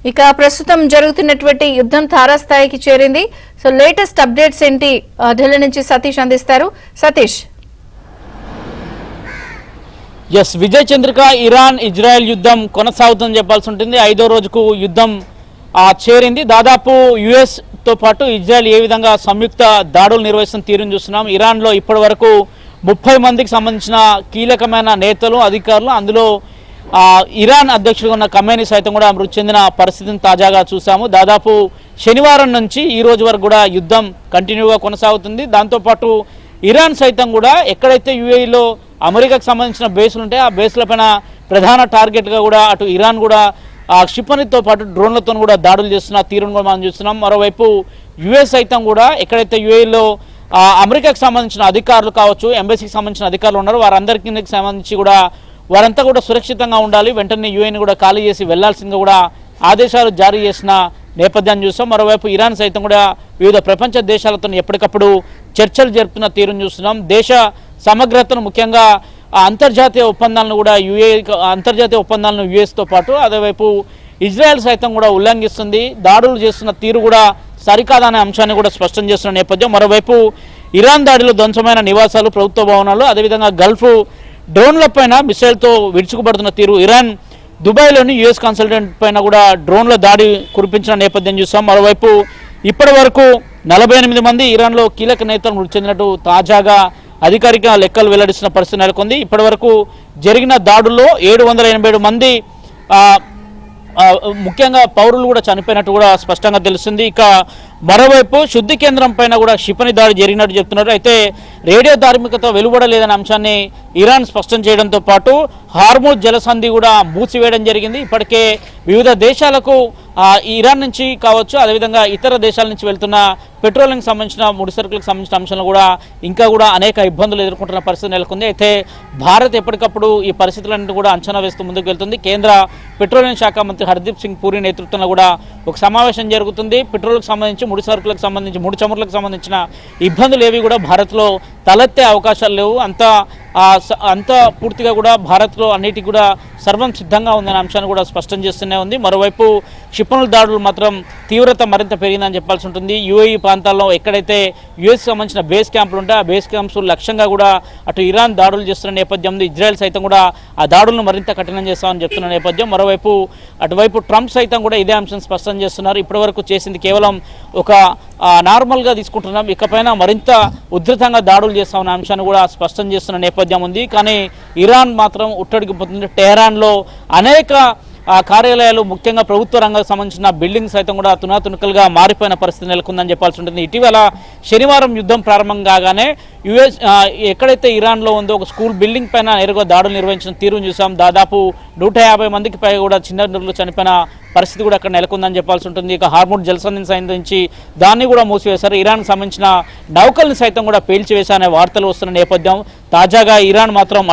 ఇక ప్రస్తుతం జరుగుతున్నటువంటి యుద్ధం తారాస్థాయికి చేరింది. సో లేటెస్ట్ అప్డేట్స్ ఏంటి ఢిల్లీ నుంచి సతీష్ అందిస్తారు. Satish. Yes, Vijay Chandrika, Iran Israel యుద్ధం కొనసాగుతుందని చెప్పాల్సి ఉంటుంది. 5వ రోజుకు యుద్ధం చేరింది. దాదాపు యుఎస్ తో పాటు ఇజ్రాయెల్ ఏ విధంగా సంయుక్త దాడులు నిర్వహిస్తున్న తీరును చూస్తున్నాం. ఇరాన్లో ఇప్పటి వరకు 30 మందికి సంబంధించిన కీలకమైన నేతలు, అధికారులు, అందులో ఇరాన్ అధ్యక్షుడిగా ఉన్న ఖమేనీ సైతం కూడా మృతి చెందిన పరిస్థితిని తాజాగా చూసాము. దాదాపు శనివారం నుంచి ఈ రోజు వరకు కూడా యుద్ధం కంటిన్యూగా కొనసాగుతుంది. దాంతోపాటు ఇరాన్ సైతం కూడా ఎక్కడైతే యుఏఈలో అమెరికాకు సంబంధించిన బేసులు ఉంటాయి ఆ బేసులపైన ప్రధాన టార్గెట్గా కూడా అటు ఇరాన్ కూడా క్షిపణితో పాటు డ్రోన్లతో కూడా దాడులు చేస్తున్న తీరును కూడా మనం చూస్తున్నాం. మరోవైపు యుఎస్ సైతం కూడా ఎక్కడైతే యుఏఈలో అమెరికాకు సంబంధించిన అధికారులు కావచ్చు, ఎంబసీకి సంబంధించిన అధికారులు ఉన్నారు, వారందరికీ సంబంధించి కూడా వారంతా కూడా సురక్షితంగా ఉండాలి, వెంటనే యుఏని కూడా ఖాళీ చేసి వెళ్లాల్సిందిగా కూడా ఆదేశాలు జారీ చేసిన నేపథ్యాన్ని చూస్తాం. మరోవైపు ఇరాన్ సైతం కూడా వివిధ ప్రపంచ దేశాలతో ఎప్పటికప్పుడు చర్చలు జరుపుతున్న తీరును చూస్తున్నాం. దేశ సమగ్రతను, ముఖ్యంగా అంతర్జాతీయ ఒప్పందాలను కూడా అంతర్జాతీయ ఒప్పందాలను యుఎస్తో పాటు అదేవైపు ఇజ్రాయెల్ సైతం కూడా ఉల్లంఘిస్తుంది. దాడులు చేస్తున్న తీరు కూడా సరికాదనే అంశాన్ని కూడా స్పష్టం చేస్తున్న నేపథ్యం. మరోవైపు ఇరాన్ దాడిలో ధ్వంసమైన నివాసాలు, ప్రభుత్వ భవనాలు, అదేవిధంగా గల్ఫ్ డ్రోన్లపైన మిసైల్తో విరుచుకుపడుతున్న తీరు, ఇరాన్ దుబాయ్లోని యుఎస్ కన్సల్టెంట్ పైన కూడా డ్రోన్ల దాడి కురిపించిన నేపథ్యం చూస్తాం. మరోవైపు ఇప్పటి వరకు 48 మంది ఇరాన్లో కీలక నేతలు మృతి చెందినట్టు తాజాగా అధికారిక లెక్కలు వెల్లడిస్తున్న పరిస్థితి నెలకొంది. ఇప్పటి వరకు జరిగిన దాడుల్లో 787 మంది ముఖ్యంగా పౌరులు కూడా చనిపోయినట్టు కూడా స్పష్టంగా తెలుస్తుంది. ఇక మరోవైపు శుద్ధి కేంద్రం పైన కూడా క్షిపణి దాడి జరిగినట్టు చెప్తున్నారు. అయితే రేడియో ధార్మికత వెలువడలేదనే అంశాన్ని ఇరాన్ స్పష్టం చేయడంతో పాటు హార్మూజ్ జలసంధి కూడా మూసివేయడం జరిగింది. ఇప్పటికే వివిధ దేశాలకు ఇరాన్ నుంచి కావచ్చు, అదేవిధంగా ఇతర దేశాల నుంచి వెళ్తున్న పెట్రోలింగ్ సంబంధించిన ముడి సరుకులకు సంబంధించిన అంశాలు కూడా ఇంకా కూడా అనేక ఇబ్బందులు ఎదుర్కొంటున్న పరిస్థితి నెలకొంది. అయితే భారత్ ఎప్పటికప్పుడు ఈ పరిస్థితులన్నింటినీ కూడా అంచనా వేస్తూ ముందుకు వెళ్తుంది. కేంద్ర పెట్రోలియం శాఖ మంత్రి హర్దీప్ సింగ్ పూరి నేతృత్వంలో కూడా ఒక సమావేశం జరుగుతుంది. పెట్రోల్కి సంబంధించి, ముడి సరుకులకు సంబంధించి, ముడి చమురులకు సంబంధించిన ఇబ్బందులు ఏవి కూడా భారత్లో తలెత్తే అవకాశాలు లేవు. అంతా పూర్తిగా కూడా భారత్లో అన్నిటికీ కూడా సర్వం సిద్ధంగా ఉందనే అంశాన్ని కూడా స్పష్టం చేస్తూనే ఉంది. మరోవైపు క్షిపణుల దాడులు మాత్రం తీవ్రత మరింత పెరిగిందని చెప్పాల్సి ఉంటుంది. యుఏఈ ప్రాంతాల్లో ఎక్కడైతే యుఎస్ సంబంధించిన బేస్ క్యాంపులు ఉంటాయి ఆ బేస్ క్యాంప్స్ లక్ష్యంగా కూడా అటు ఇరాన్ దాడులు చేస్తున్న నేపథ్యం, ఇజ్రాయెల్ సైతం కూడా ఆ దాడులను మరింత కఠినం చేస్తామని చెప్తున్న నేపథ్యం. మరోవైపు అటువైపు ట్రంప్ సైతం కూడా ఇదే అంశం స్పష్టం చేస్తున్నారు. ఇప్పటివరకు చేసింది కేవలం ఒక నార్మల్గా తీసుకుంటున్నాం, ఇకపైన మరింత ఉధృతంగా దాడులు చేస్తామన్న అంశాన్ని కూడా స్పష్టం చేస్తున్న నేపథ్యం ఉంది. కానీ ఇరాన్ మాత్రం ఉట్టడిగిపోతుంది. టెహరాన్లో అనేక కార్యాలయాలు, ముఖ్యంగా ప్రభుత్వ రంగానికి సంబంధించిన బిల్డింగ్స్ సైతం కూడా తునాతునకలుగా మారిపోయిన పరిస్థితి నెలకొందని చెప్పాల్సి ఉంటుంది. ఇటీవల శనివారం యుద్ధం ప్రారంభం కాగానే యుఎస్ ఎక్కడైతే ఇరాన్లో ఉందో ఒక స్కూల్ బిల్డింగ్ పైన నేరుగా దాడులు నిర్వహించిన తీరును చూసాం. దాదాపు 150 మందికి పైగా కూడా చిన్నారులు చనిపోయిన పరిస్థితి కూడా అక్కడ నెలకొందని చెప్పాల్సి ఉంటుంది. ఇక హార్మూజ్ జలసంధిని సంబంధించి దాన్ని కూడా మూసివేశారు. ఇరాన్కి సంబంధించిన నౌకల్ని సైతం కూడా పేల్చివేశారనే వార్తలు వస్తున్న నేపథ్యం. తాజాగా ఇరాన్ మాత్రం